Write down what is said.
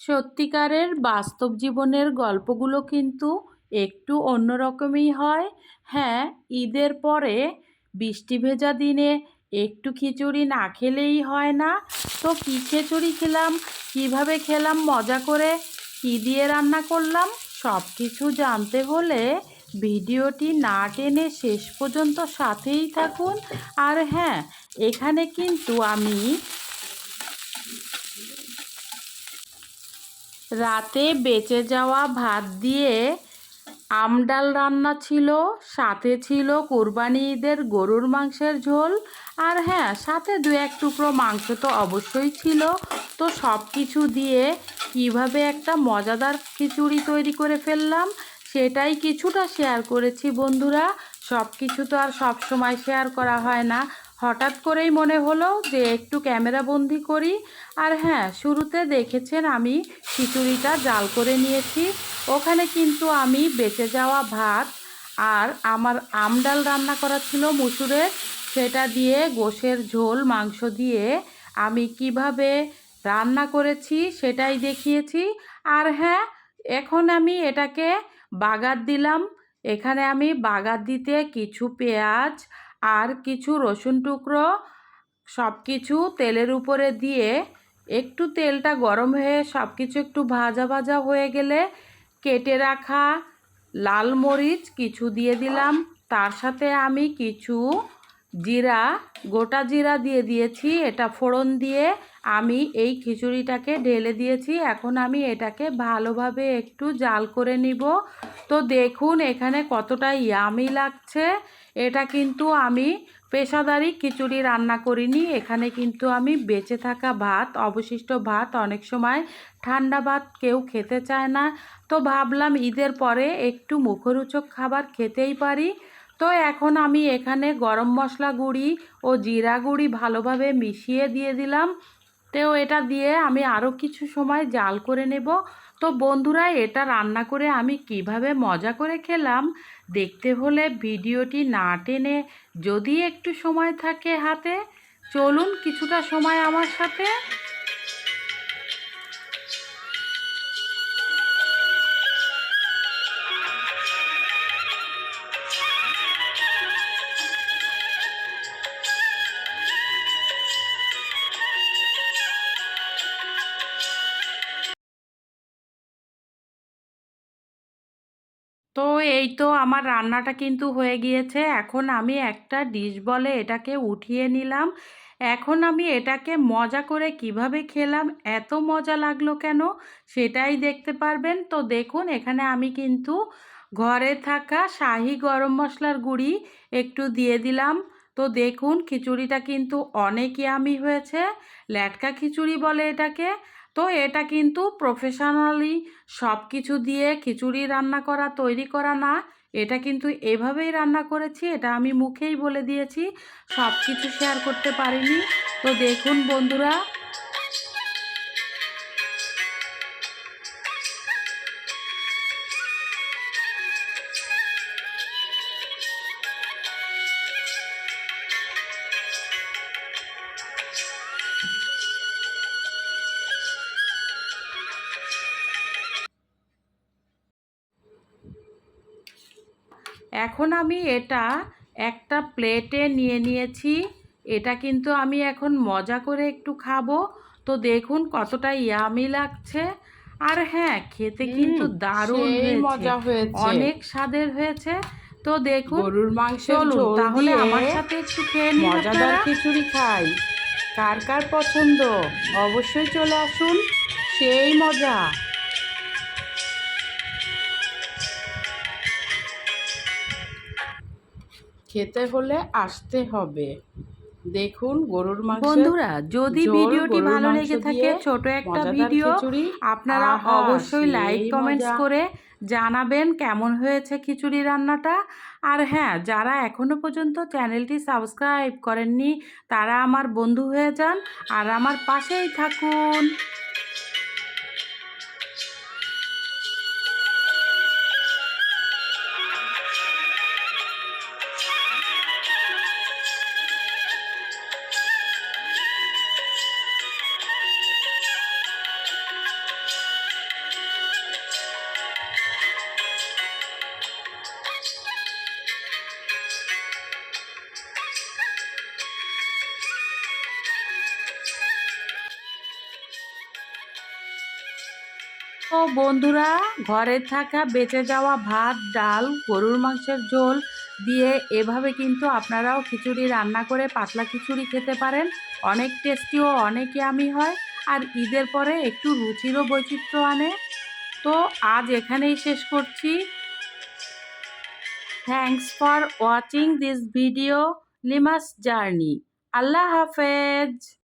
সত্যিকারের বাস্তব জীবনের গল্পগুলো কিন্তু একটু অন্যরকমই হয়। হ্যাঁ, ঈদের পরে বৃষ্টি ভেজা দিনে একটু খিচুড়ি না খেলেই হয় না। তো কী খিচুড়ি খেলাম, কিভাবে খেলাম মজা করে, কী দিয়ে রান্না করলাম, সব কিছু জানতে হলে ভিডিওটি না টেনে শেষ পর্যন্ত সাথেই থাকুন। আর হ্যাঁ, এখানে কিন্তু আমি রাতে বেঁচে যাওয়া ভাত দিয়ে আমডাল রান্না ছিল, সাথে ছিল কোরবানি ঈদের গরুর মাংসের ঝোল, আর হ্যাঁ, সাথে দু এক টুকরো মাংস তো অবশ্যই ছিল। তো সব কিছু দিয়ে কিভাবে একটা মজাদার খিচুড়ি তৈরি করে ফেললাম সেটাই কিছুটা শেয়ার করেছি বন্ধুরা। সব কিছু তো আর সব সময় শেয়ার করা হয় না, হঠাৎ করেই মনে হলো যে একটু ক্যামেরা বন্দি করি। আর হ্যাঁ, শুরুতে দেখেছেন আমি খিচুড়িটা জাল করে নিয়েছি। ওখানে কিন্তু আমি বেঁচে যাওয়া ভাত আর আমার আমডাল রান্না করা ছিল মুসুরের, সেটা দিয়ে গোশের ঝোল মাংস দিয়ে আমি কিভাবে রান্না করেছি সেটাই দেখিয়েছি। আর হ্যাঁ, এখন আমি এটাকে বাগার দিলাম। এখানে আমি বাগার দিতে কিছু পেঁয়াজ আর কিছু রসুন টুকরো সব কিছু তেলের উপরে দিয়ে একটু তেলটা গরম হয়ে সব কিছু একটু ভাজা ভাজা হয়ে গেলে কেটে রাখা লাল মরিচ কিছু দিয়ে দিলাম। তার সাথে আমি কিছু জিরা, গোটা জিরা দিয়ে দিয়েছি। এটা ফোড়ন দিয়ে আমি এই খিচুড়িটাকে ঢেলে দিয়েছি। এখন আমি এটাকে ভালোভাবে একটু জাল করে নিব। তো দেখুন এখানে কতটা ইয়ামি লাগছে। এটা কিন্তু আমি পেশাদারি খিচুড়ি রান্না করিনি, এখানে কিন্তু আমি বেঁচে থাকা ভাত, অবশিষ্ট ভাত, অনেক সময় ঠান্ডা ভাত কেউ খেতে চায় না, তো ভাবলাম ঈদের পরে একটু মুখরোচক খাবার খেতেই পারি। তো এখন আমি এখানে গরম মশলা গুঁড়ি ও জিরা গুঁড়ি ভালোভাবে মিশিয়ে দিয়ে দিলাম। তো এটা দিয়ে আমি আরও কিছু সময় জাল করে নেব। তো বন্ধুরা, এটা রান্না করে আমি কিভাবে মজা করে খেলাম দেখতে হলে ভিডিওটি না টেনে যদি একটু সময় থাকে হাতে, চলুন কিছুটা সময় আমার সাথে। তো এই তো আমার রান্নাটা কিন্তু হয়ে গিয়েছে। এখন আমি একটা ডিশ বলে এটাকে উঠিয়ে নিলাম। এখন আমি এটাকে মজা করে কিভাবে খেলাম, এত মজা লাগলো কেন সেটাই দেখতে পারবেন। তো দেখুন এখানে আমি কিন্তু ঘরে থাকা শাহি গরম মশলার গুঁড়ি একটু দিয়ে দিলাম। তো দেখুন খিচুড়িটা কিন্তু অনেক ইয়ামি হয়েছে, ল্যাটকা খিচুড়ি বলে এটাকে। তো এটা কিন্তু প্রফেশনালি সব কিছু দিয়ে খিচুড়ি রান্না করা, তৈরি করা না, এটা কিন্তু এভাবেই রান্না করেছি। এটা আমি মুখেই বলে দিয়েছি, সব কিছু শেয়ার করতে পারিনি। তো দেখুন বন্ধুরা, এখন আমি এটা একটা প্লেটে নিয়ে নিয়েছি। এটা কিন্তু আমি এখন মজা করে একটু খাবো। তো দেখুন কতটা ইয়ামি লাগছে। আর হ্যাঁ, খেতে কিন্তু দারুণ সেই হয়েছে, মজা হয়েছে। অনেক স্বাদের হয়েছে। তো দেখুন, গরুর মাংসের চলুন ঝোল তাহলে দিয়ে আমার সাথে একটু খেয়ে নিন মজাদার আপনারা। খিচুড়ি খাই। কার কার পছন্দ অবশ্যই চলে আসুন, সেই মজা। খেতে হলে আসতে হবে। দেখুন গরুর মাংসের বন্ধুরা, যদি ঝোল, ভিডিওটি গরুর ভালো মাংস লেগে থাকে, দিয়ে ছোট একটা মজাদার ভিডিও, খিচুড়ি। আপনারা আহা, অবশ্যই লাইক সেই কমেন্টস মজা। করে জানাবেন কেমন হয়েছে খিচুড়ি রান্নাটা। আর হ্যাঁ, যারা এখনো পর্যন্ত চ্যানেলটি সাবস্ক্রাইব করেননি তারা আমার বন্ধু হয়ে যান আর আমার পাশেই থাকুন। তো বন্ধুরা, ঘরে থাকা বেঁচে যাওয়া ভাত, ডাল, গরুর মাংসের ঝোল দিয়ে এভাবে কিন্তু আপনারাও খিচুড়ি রান্না করে পাতলা খিচুড়ি খেতে পারেন। অনেক টেস্টি ও অনেক ইয়ামি হয়, আর ঈদের পরে একটু রুচিরও বৈচিত্র্য আনে। তো আজ এখানেই শেষ করছি। Thanks for watching this video Limas journey. আল্লাহ হাফেজ।